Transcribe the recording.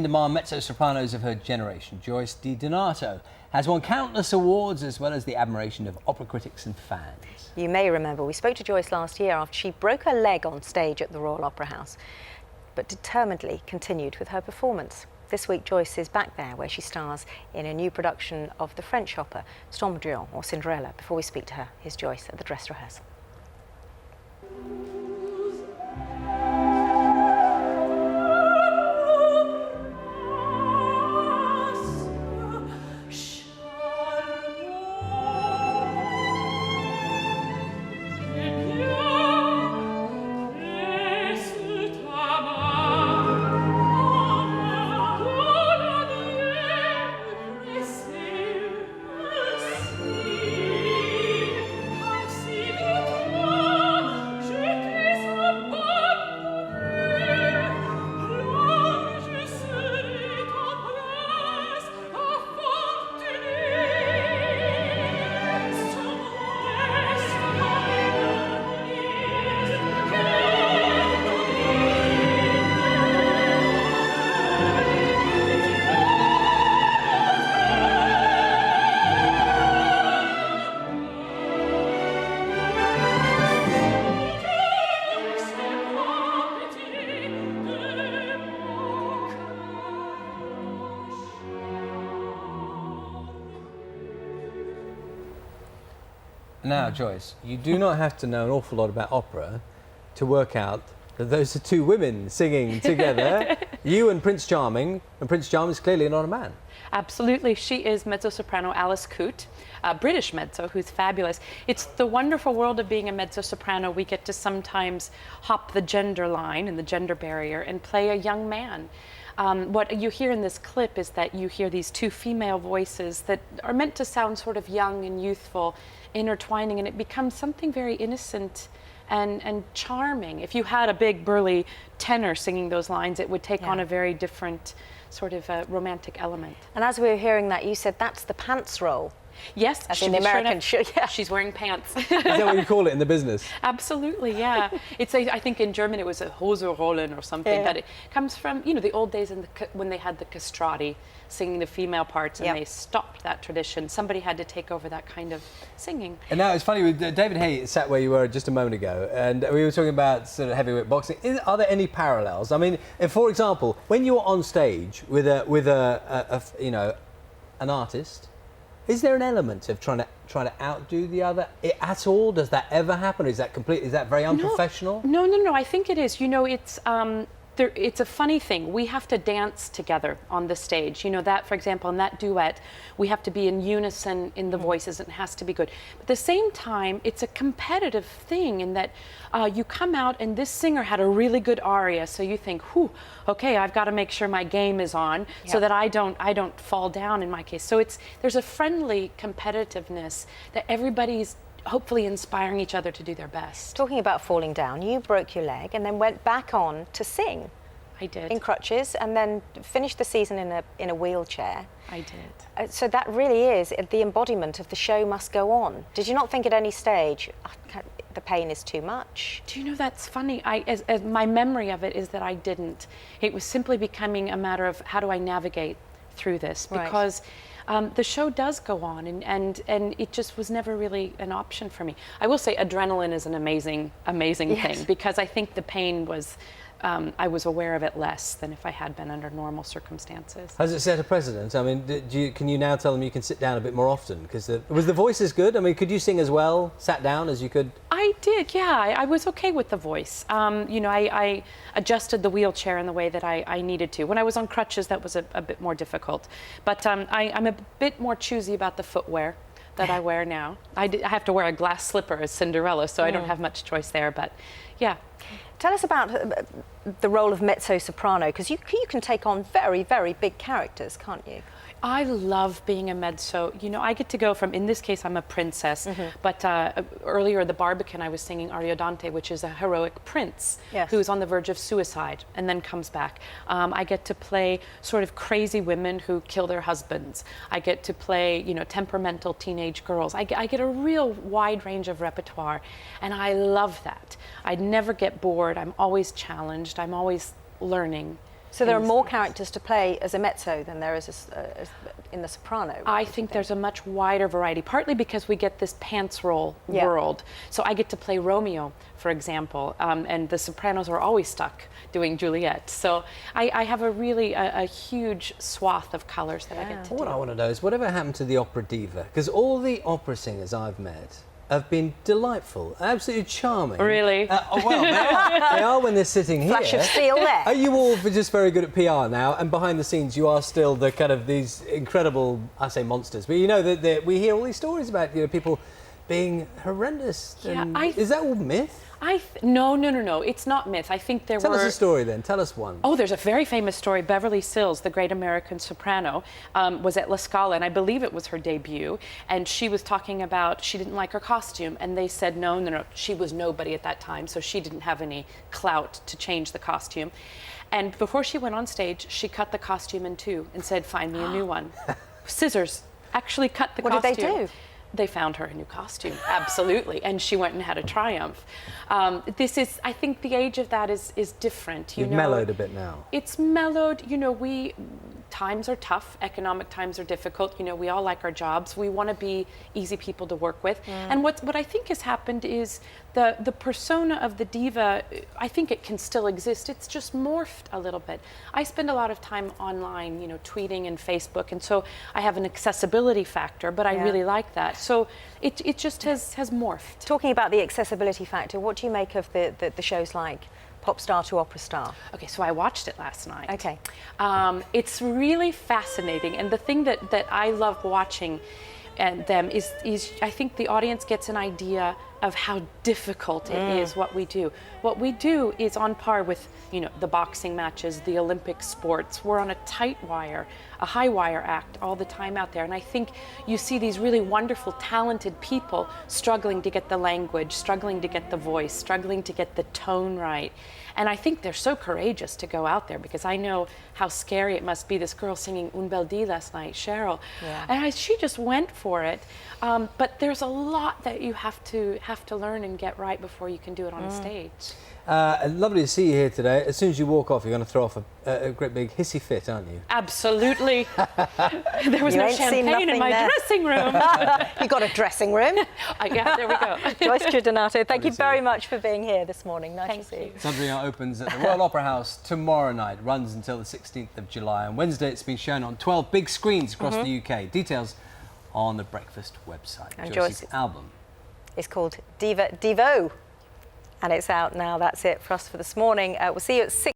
In-demand mezzo-sopranos of her generation, Joyce Di Donato has won countless awards as well as the admiration of opera critics and fans. You may remember we spoke to Joyce last year after she broke her leg on stage at the Royal Opera House, but determinedly continued with her performance. This week Joyce is back there where she stars in a new production of the French opera Cendrillon or Cinderella. Before we speak to her, here's Joyce at the dress rehearsal. Now, Joyce, you do not have to know an awful lot about opera to work out that those are two women singing together. You and Prince Charming, and Prince Charming is clearly not a man. Absolutely. She is mezzo-soprano Alice Coote, a British mezzo who's fabulous. It's the wonderful world of being a mezzo-soprano. We get to sometimes hop the gender line and the gender barrier and play a young man. What you hear in this clip is that you hear these two female voices that are meant to sound sort of young and youthful, intertwining, and it becomes something very innocent and charming. If you had a big burly tenor singing those lines, it would take on a very different sort of romantic element. And as we were hearing that, you said that's the pants roll. Yes, as in the American show. Yeah. She's wearing pants. Is that what you call it in the business? Absolutely, yeah. I think in German it was a Hoserollen or something, but it comes from, you know, the old days when they had the castrati singing the female parts, and they stopped that tradition. Somebody had to take over that kind of singing. And now it's funny, David Hay sat where you were just a moment ago, and we were talking about sort of heavyweight boxing. Are there any parallels? I mean, if, for example, when you're on stage with you know, an artist, is there an element of trying to outdo the other at all? Does that ever happen? Is that very unprofessional? No. I think it is. You know, it's a funny thing. We have to dance together on the stage. You know, that, for example, in that duet, we have to be in unison in the voices, and it has to be good. But at the same time, it's a competitive thing in that you come out and this singer had a really good aria, so you think, whew, okay, I've got to make sure my game is on so that I don't fall down in my case. So there's a friendly competitiveness that everybody's hopefully inspiring each other to do their best. Talking about falling down, you broke your leg and then went back on to sing. I did. In crutches, and then finished the season in a wheelchair. I did. So that really is the embodiment of the show must go on. Did you not think at any stage, the pain is too much? Do you know, that's funny. As my memory of it is that I didn't. It was simply becoming a matter of how do I navigate through this, because the show does go on, and it just was never really an option for me. I will say adrenaline is an amazing thing, because I think the pain was, I was aware of it less than if I had been under normal circumstances. Has it set a precedent? I mean, can you now tell them you can sit down a bit more often? Because was the voice as good? I mean, could you sing as well, sat down, as you could? I did, yeah. I was okay with the voice. You know, I adjusted the wheelchair in the way that I needed to. When I was on crutches, that was a bit more difficult. But I'm a bit more choosy about the footwear that I wear now. I have to wear a glass slipper as Cinderella, so I don't have much choice there, but yeah. Tell us about the role of mezzo-soprano, because you can take on very, very big characters, can't you? I love being a mezzo. You know, I get to go from, in this case, I'm a princess, but earlier at the Barbican, I was singing Ariodante, which is a heroic prince who's on the verge of suicide and then comes back. I get to play sort of crazy women who kill their husbands. I get to play, you know, temperamental teenage girls. I get a real wide range of repertoire, and I love that. I never get bored. I'm always challenged. I'm always learning. So there are more characters to play as a mezzo than there is in the soprano. I think there's a much wider variety, partly because we get this pants roll world. So I get to play Romeo, for example, and the sopranos are always stuck doing Juliet. So I have a huge swath of colors that I get to do. What I want to know is whatever happened to the opera diva? Because all the opera singers I've met have been delightful, absolutely charming. Really? Well, they are when they're sitting here. Flash of steel there. Are you all just very good at PR now, and behind the scenes you are still the kind of these incredible, I say monsters, but you know that we hear all these stories about people being horrendous. And is that all myth? No. It's not myth. I think there were... Tell us a story then. Tell us one. Oh, there's a very famous story. Beverly Sills, the great American soprano, was at La Scala, and I believe it was her debut. And she was talking about she didn't like her costume, and they said no. She was nobody at that time, so she didn't have any clout to change the costume. And before she went on stage, she cut the costume in two and said, "Find me a new one." Scissors actually cut the costume. What did they do? They found her a new costume, absolutely, and she went and had a triumph. I think the age of that is different. You've mellowed a bit now. It's mellowed. Times are tough. Economic times are difficult. We all like our jobs. We want to be easy people to work with. And what I think has happened is the persona of the diva, I think it can still exist. It's just morphed a little bit. I spend a lot of time online, tweeting and Facebook, and so I have an accessibility factor, but I really like that. So it just has morphed. Talking about the accessibility factor, what do you make of the shows like Pop Star to Opera Star? Okay, so I watched it last night. Okay. It's really fascinating, and the thing that I love watching them is I think the audience gets an idea of how difficult it is what we do. What we do is on par with the boxing matches, the Olympic sports. We're on a tight wire, a high wire act all the time out there. And I think you see these really wonderful, talented people struggling to get the language, struggling to get the voice, struggling to get the tone right. And I think they're so courageous to go out there, because I know how scary it must be. This girl singing Un Bel Dì last night, Cheryl, and she just went for it. But there's a lot that you have to learn and get right before you can do it on a stage. Lovely to see you here today. As soon as you walk off, you're going to throw off a great big hissy fit, aren't you? Absolutely. There was no champagne in my dressing room. You got a dressing room? Yeah, there we go. Joyce Giordanato, thank you very much for being here this morning. Nice to see you. Sabrina opens at the Royal Opera House tomorrow night, runs until the 16th of July. On Wednesday, it's been shown on 12 big screens across the UK. Details on the Breakfast website. And Joyce's Joyce, album. It's called Divo, and it's out now. That's it for us for this morning. We'll see you at 6.